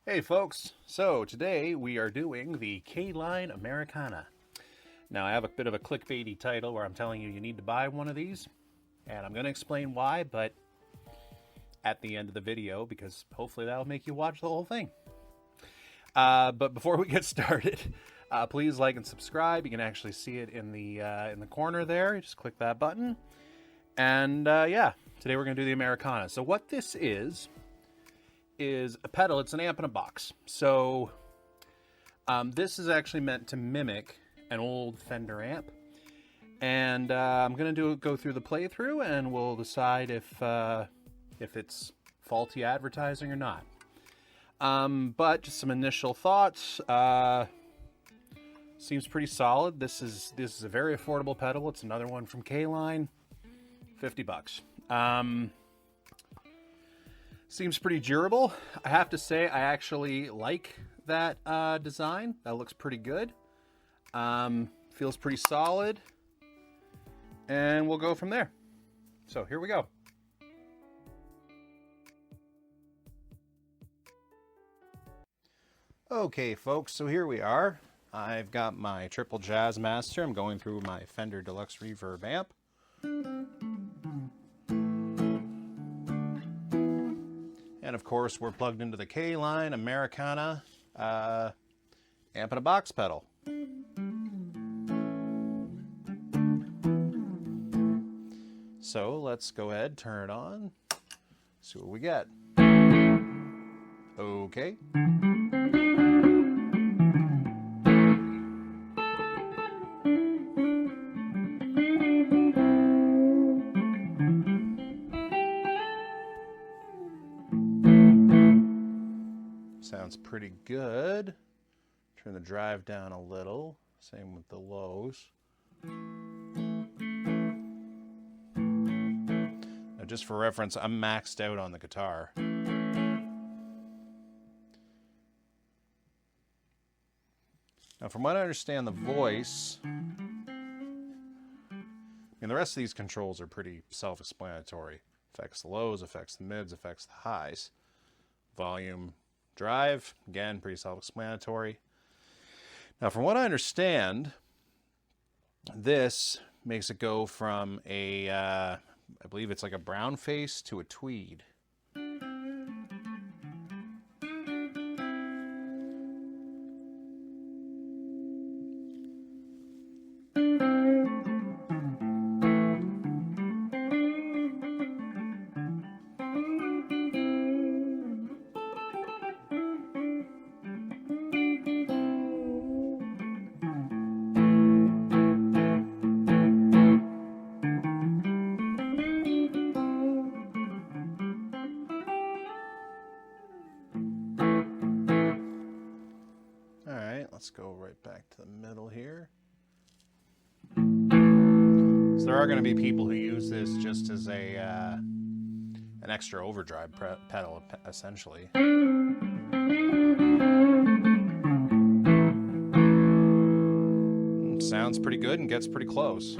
Hey folks, so today we are doing the Caline Americana. Now I have a bit of a clickbaity title where I'm telling you need to buy one of these, and I'm going to explain why, but at the end of the video, because hopefully that'll make you watch the whole thing. But before we get started, please like and subscribe. You can actually see it in the corner there. You just click that button. And yeah, today we're going to do the Americana. So what this is a pedal. It's an amp in a box. So this is actually meant to mimic an old Fender amp. And I'm going to go through the playthrough, and we'll decide if it's faulty advertising or not. But just some initial thoughts. Seems pretty solid. This is a very affordable pedal. It's another one from Caline. $50. Seems pretty durable. I have to say, I actually like that design. That looks pretty good. Feels pretty solid. And we'll go from there. So here we go. Okay, folks, so here we are. I've got my Triple Jazz Master. I'm going through my Fender Deluxe Reverb amp. And of course, we're plugged into the Caline Americana amp and a box pedal. So let's go ahead, turn it on, see what we get. Okay. Sounds pretty good. Turn the drive down a little. Same with the lows. Now, just for reference, I'm maxed out on the guitar. Now, from what I understand, the voice, the rest of these controls are pretty self-explanatory. Affects the lows, affects the mids, affects the highs. Volume, drive, again, pretty self-explanatory. Now, from what I understand, this makes it go from a, I believe it's like a brown face to a tweed. Let's go right back to the middle here. So there are going to be people who use this just as an extra overdrive pedal, essentially. Sounds pretty good and gets pretty close.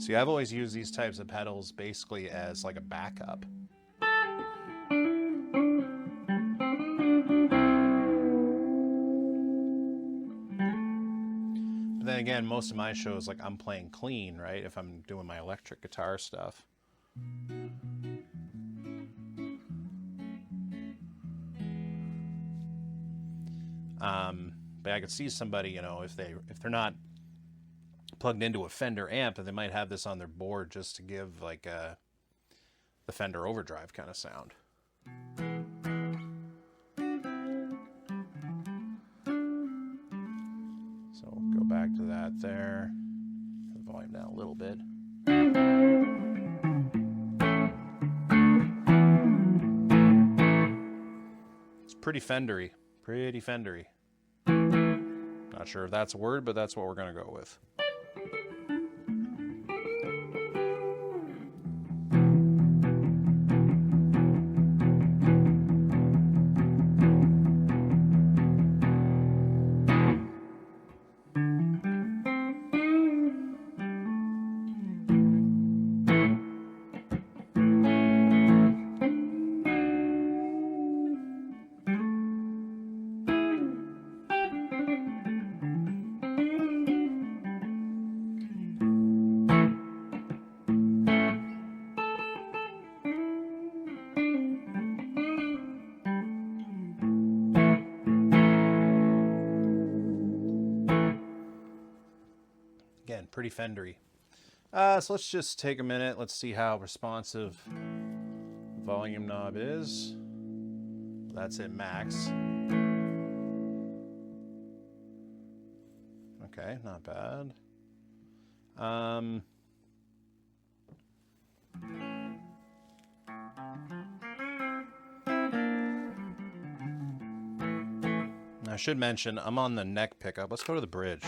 See, I've always used these types of pedals basically as like a backup. But then again, most of my shows, like, I'm playing clean, right? If I'm doing my electric guitar stuff. But I could see somebody, if they're not plugged into a Fender amp, that they might have this on their board just to give like the Fender overdrive kind of sound. So go back to that there. Turn the volume down a little bit. It's pretty Fendery. Pretty Fendery. Not sure if that's a word, but that's what we're going to go with. Again, pretty Fendery. So let's just take a minute. Let's see how responsive the volume knob is. That's at max. Okay, not bad. I should mention, I'm on the neck pickup. Let's go to the bridge.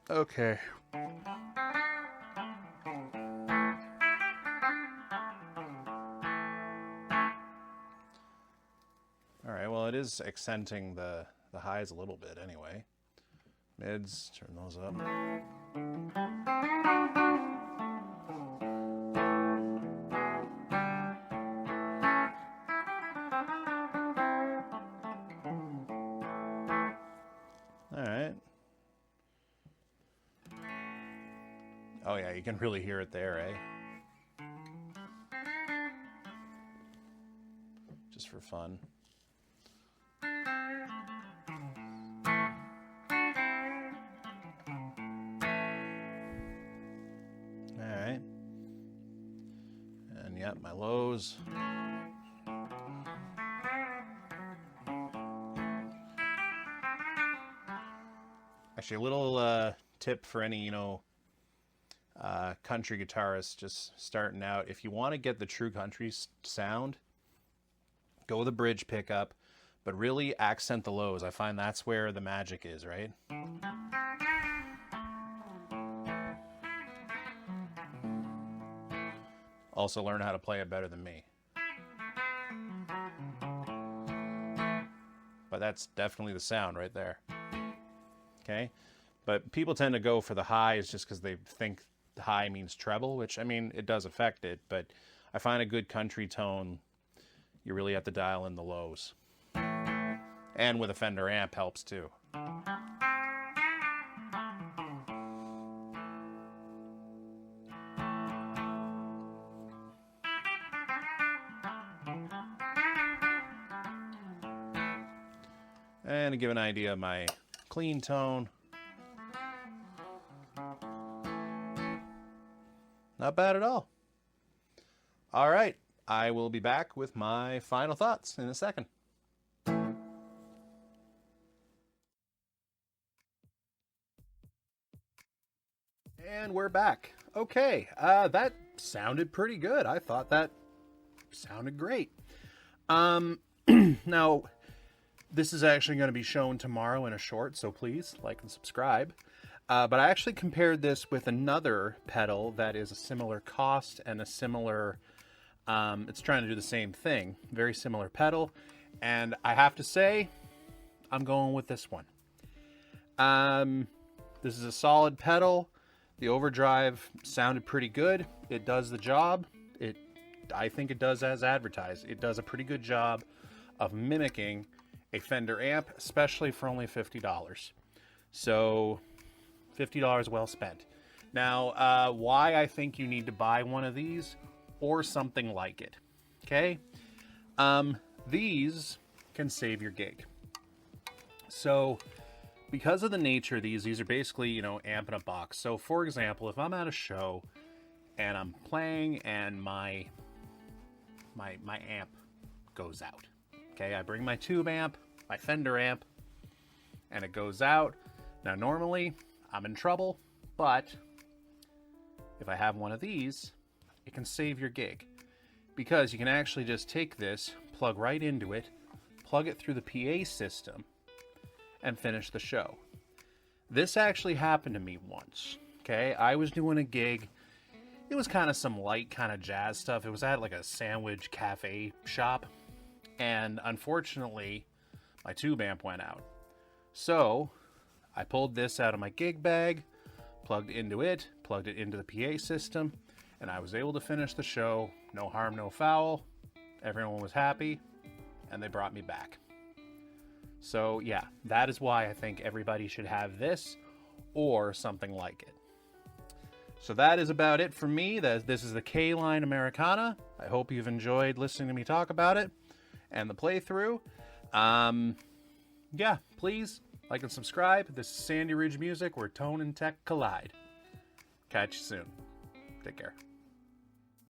Okay. All right, well, it is accenting the highs a little bit anyway. Mids, turn those up. All right. Oh yeah, you can really hear it there, eh? Just for fun. Alright. And yep, my lows. Actually, a little tip for any, country guitarists just starting out. If you want to get the true country sound, go with a bridge pickup, but really accent the lows. I find that's where the magic is, right? Also learn how to play it better than me. But that's definitely the sound right there. Okay? But people tend to go for the highs just because they think the high means treble, which, I mean, it does affect it, but I find a good country tone, you really have to dial in the lows. And with a Fender amp helps too. And to give an idea of my clean tone, not bad at all. All right, I will be back with my final thoughts in a second. And we're back. Okay, that sounded pretty good. I thought that sounded great. Now, this is actually going to be shown tomorrow in a short, so please like and subscribe. But I actually compared this with another pedal that is a similar cost and a similar, it's trying to do the same thing. Very similar pedal. And I have to say, I'm going with this one. This is a solid pedal. The overdrive sounded pretty good. It does the job. I think it does as advertised. It does a pretty good job of mimicking a Fender amp, especially for only $50. So $50 well spent. Now, why I think you need to buy one of these or something like it. Okay? These can save your gig. So because of the nature of these are basically, amp in a box. So for example, if I'm at a show and I'm playing and my amp goes out. Okay, I bring my tube amp, my Fender amp, and it goes out. Now normally I'm in trouble, but if I have one of these, it can save your gig. Because you can actually just take this, plug right into it, plug it through the PA system, and finish the show. This actually happened to me once. Okay, I was doing a gig. It was kind of some light kind of jazz stuff. It was at like a sandwich cafe shop. And unfortunately, my tube amp went out. So I pulled this out of my gig bag, plugged into it, plugged it into the PA system, and I was able to finish the show. No harm, no foul. Everyone was happy, and they brought me back. So yeah, that is why I think everybody should have this or something like it. So that is about it for me. This is the Caline Americana. I hope you've enjoyed listening to me talk about it and the playthrough. Yeah, please Like and subscribe. This is Sandy Ridge Music, where tone and tech collide. Catch you soon. Take care.